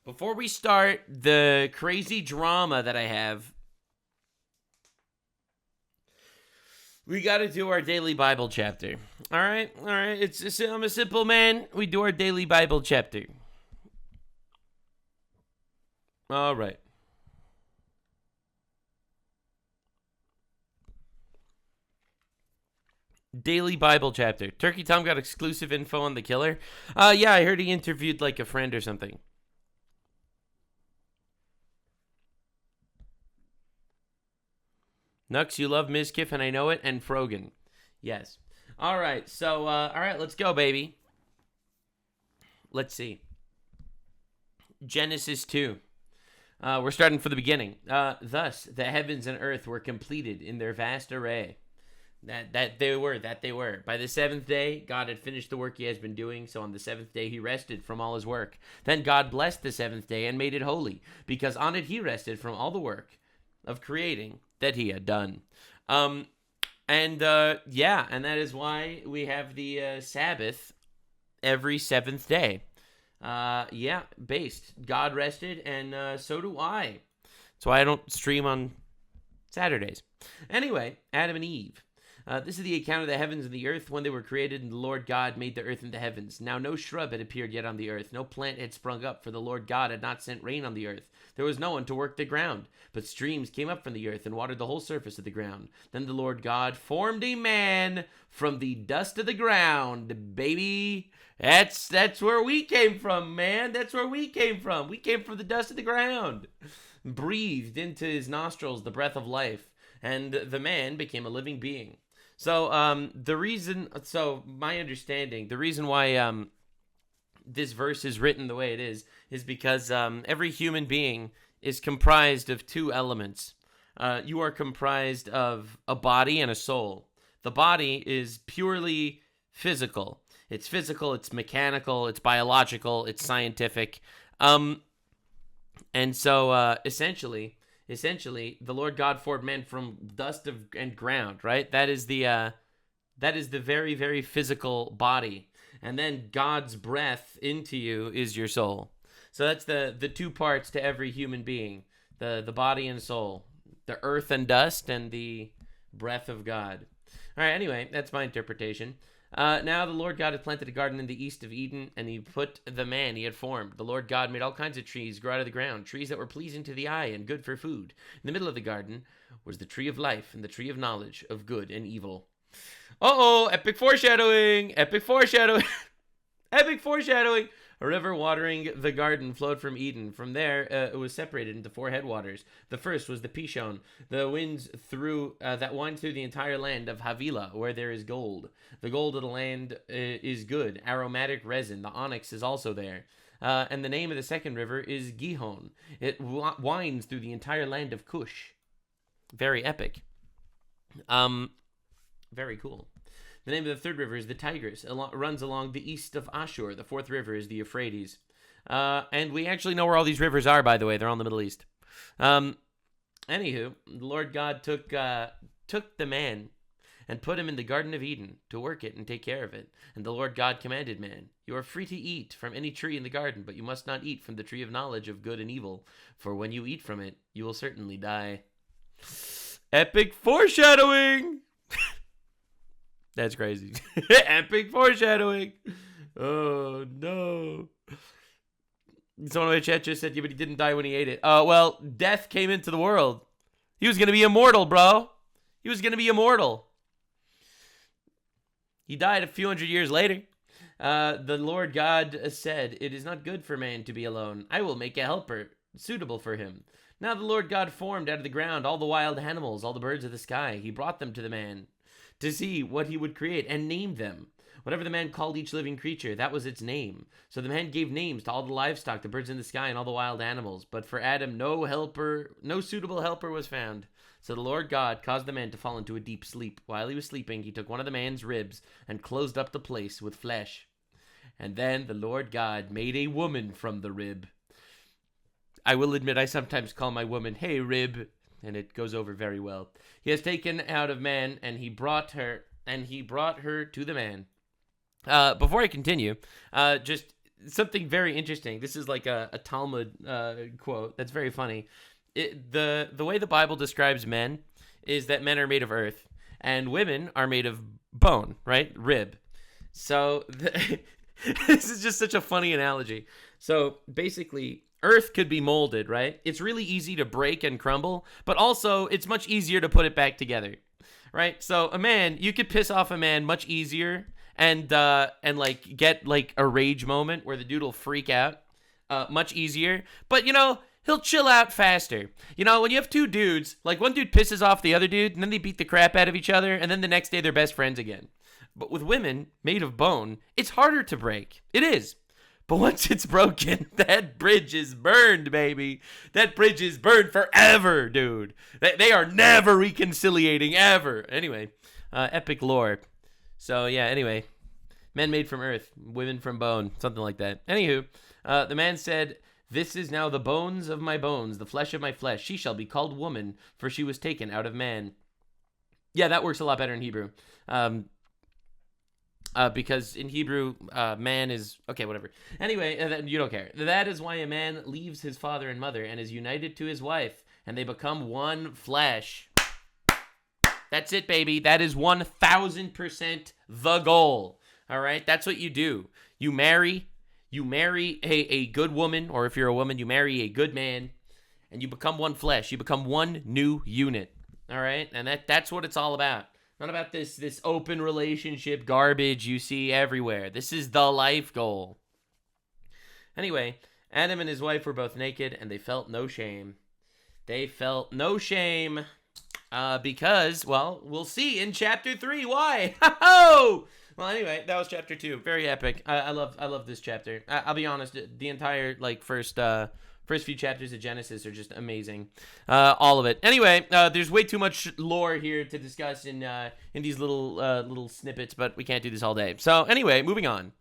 Before we start the crazy drama that I have, we got to do our daily Bible chapter. All right. I'm a simple man. We do our daily Bible chapter. All right. Daily Bible chapter. Turkey Tom got exclusive info on the killer. Yeah, I heard he interviewed like a friend or something. Nux, you love Ms. Kiff, and I know it, and Frogan. Yes. All right, so, let's go, baby. Let's see. Genesis 2. We're starting from the beginning. Thus, the heavens and earth were completed in their vast array. That they were. By the seventh day, God had finished the work he has been doing, so on the seventh day he rested from all his work. Then God blessed the seventh day and made it holy, because on it he rested from all the work of creating that he had done. And that is why we have the Sabbath every seventh day. Based. God rested, and so do I. That's why I don't stream on Saturdays. Anyway, Adam and Eve. This is the account of the heavens and the earth when they were created, and the Lord God made the earth and the heavens. Now no shrub had appeared yet on the earth, no plant had sprung up, for the Lord God had not sent rain on the earth. There was no one to work the ground, but streams came up from the earth and watered the whole surface of the ground. Then the Lord God formed a man from the dust of the ground, baby. That's where we came from, man. That's where we came from. We came from the dust of the ground. Breathed into his nostrils the breath of life, and the man became a living being. So, my understanding, the reason why this verse is written the way it is because every human being is comprised of two elements. You are comprised of a body and a soul. The body is purely physical. It's physical, it's mechanical, it's biological, it's scientific. Essentially, the Lord God formed man from dust and ground, right? That is the very, very physical body. And then God's breath into you is your soul. So that's the two parts to every human being, the body and soul, the earth and dust, and the breath of God. All right, anyway, that's my interpretation. Now the Lord God had planted a garden in the east of Eden, and he put the man he had formed. The Lord God made all kinds of trees grow out of the ground, trees that were pleasing to the eye and good for food. In the middle of the garden was the tree of life and the tree of knowledge of good and evil. Epic foreshadowing! Epic foreshadowing! Epic foreshadowing! A river watering the garden flowed from Eden. From there, it was separated into four headwaters. The first was the Pishon, the winds that wind through the entire land of Havilah, where there is gold. The gold of the land is good, aromatic resin. The onyx is also there. And the name of the second river is Gihon. It winds through the entire land of Cush. Very epic. Very cool. The name of the third river is the Tigris. It runs along the east of Ashur. The fourth river is the Euphrates. And we actually know where all these rivers are, by the way. They're all in the Middle East. Anywho, the Lord God took the man and put him in the Garden of Eden to work it and take care of it. And the Lord God commanded man, "You are free to eat from any tree in the garden, but you must not eat from the tree of knowledge of good and evil. For when you eat from it, you will certainly die." Epic foreshadowing! That's crazy. Epic foreshadowing. Oh, no. Someone in the chat just said, yeah, but he didn't die when he ate it. Well, death came into the world. He was going to be immortal, bro. He was going to be immortal. He died a few hundred years later. The Lord God said, "It is not good for man to be alone. I will make a helper suitable for him." Now the Lord God formed out of the ground all the wild animals, all the birds of the sky. He brought them to the man to see what he would create, and named them. Whatever the man called each living creature, that was its name. So the man gave names to all the livestock, the birds in the sky, and all the wild animals. But for Adam, no suitable helper was found. So the Lord God caused the man to fall into a deep sleep. While he was sleeping, he took one of the man's ribs and closed up the place with flesh. And then the Lord God made a woman from the rib. I will admit I sometimes call my woman, "Hey, rib," and it goes over very well. He has taken out of man, and he brought her to the man. Before I continue, just something very interesting. This is like a Talmud quote that's very funny. The way the Bible describes men is that men are made of earth and women are made of bone, right? Rib. So this is just such a funny analogy. So basically, earth could be molded, right? It's really easy to break and crumble, but also it's much easier to put it back together, right? So a man, you could piss off a man much easier and like get like a rage moment where the dude will freak out much easier. But he'll chill out faster. When you have two dudes, like one dude pisses off the other dude and then they beat the crap out of each other and then the next day they're best friends again. But with women made of bone, it's harder to break. It is. But once it's broken, that bridge is burned, baby. That bridge is burned forever, dude. They are never reconciliating, ever. Anyway, epic lore. So, yeah, anyway. Men made from earth, women from bone, something like that. Anywho, the man said, "This is now the bones of my bones, the flesh of my flesh. She shall be called woman, for she was taken out of man." Yeah, that works a lot better in Hebrew. Because in Hebrew, man is... Okay, whatever. Anyway, you don't care. That is why a man leaves his father and mother and is united to his wife, and they become one flesh. That's it, baby. That is 1,000% the goal. All right? That's what you do. You marry a good woman, or if you're a woman, you marry a good man, and you become one flesh. You become one new unit. All right? And that's what it's all about. Not about this open relationship garbage you see everywhere. This is the life goal. Anyway, Adam and his wife were both naked, and they felt no shame. They felt no shame because, well, we'll see in chapter 3 why. Ho-ho! Well, anyway, that was chapter 2. Very epic. I love this chapter. I'll be honest, the entire first few chapters of Genesis are just amazing. All of it. Anyway, there's way too much lore here to discuss in these little snippets, but we can't do this all day. So anyway, moving on.